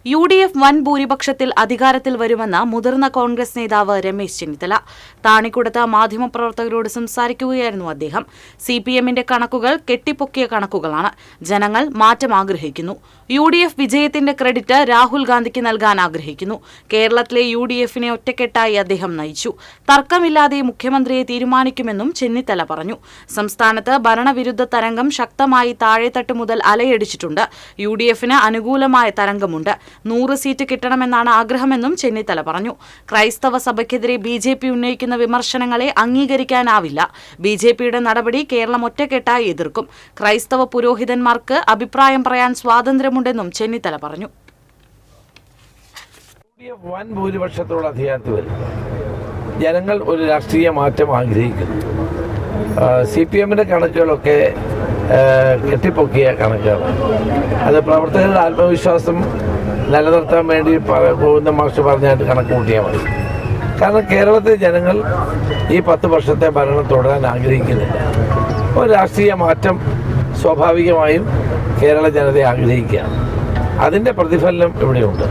UDF വൻ ഭൂരിപക്ഷത്തിൽ അധികാരത്തിൽ വരുമെന്ന് മുതിർന്ന കോൺഗ്രസ് നേതാവ് രമേശ് ചെന്നിത്തല താണിക്കുടത്ത് മാധ്യമപ്രവർത്തകരോട് സംസാരിക്കുകയായിരുന്നു അദ്ദേഹം. CPMന്റെ കണക്കുകൾ കെട്ടിപ്പൊക്കിയ കണക്കുകളാണ്. ജനങ്ങൾ മാറ്റം ആഗ്രഹിക്കുന്നു. UDF വിജയത്തിന്റെ ക്രെഡിറ്റ് രാഹുൽ ഗാന്ധിക്ക് നൽകാൻ ആഗ്രഹിക്കുന്നു. കേരളത്തിലെ UDFനെ ഒറ്റക്കെട്ടായി അദ്ദേഹം നയിച്ചു. തർക്കമില്ലാതെ മുഖ്യമന്ത്രിയെ തീരുമാനിക്കുമെന്നും ചെന്നിത്തല പറഞ്ഞു. സംസ്ഥാനത്ത് ഭരണവിരുദ്ധ തരംഗം ശക്തമായി താഴെത്തട്ട് മുതൽ അലയടിച്ചിട്ടുണ്ട്. UDFന് അനുകൂലമായ തരംഗമുണ്ട്. 100 സീറ്റ് കിട്ടണമെന്നാണ് ആഗ്രഹമെന്നും ചെന്നിത്തല പറഞ്ഞു. ക്രൈസ്തവ സഭയ്ക്കെതിരെ BJP ഉന്നയിക്കുന്ന വിമർശനങ്ങളെ അംഗീകരിക്കാനാവില്ല. BJPയുടെ നടപടി കേരളം ഒറ്റക്കെട്ടായി എതിർക്കും. ക്രൈസ്തവ പുരോഹിതന്മാർക്ക് അഭിപ്രായം പറയാൻ സ്വാതന്ത്ര്യമുണ്ടെന്നും ചെന്നിത്തല പറഞ്ഞു. വൻ ഭൂരിപക്ഷത്തോടെ അധികാരത്തിൽ വരും. ജനങ്ങൾ ഒരു രാഷ്ട്രീയ മാറ്റം ആഗ്രഹിക്കുന്നു. CPMന്റെ കണക്കുകളൊക്കെ കെട്ടിപ്പൊക്കിയ കണക്കുകളാണ്. അത് പ്രവർത്തകരുടെ ആത്മവിശ്വാസം നിലനിർത്താൻ വേണ്ടി ഗോവിന്ദൻ മാസ്റ്റർ പറഞ്ഞായിട്ട് കണക്ക് കൂട്ടിയാൽ മതി. കാരണം കേരളത്തിലെ ജനങ്ങൾ ഈ 10 വർഷത്തെ ഭരണം തുടരാൻ ആഗ്രഹിക്കുന്നില്ല. ഒരു രാഷ്ട്രീയ മാറ്റം സ്വാഭാവികമായും കേരള ജനത ആഗ്രഹിക്കുകയാണ്. അതിൻ്റെ പ്രതിഫലനം ഇവിടെയുണ്ട്.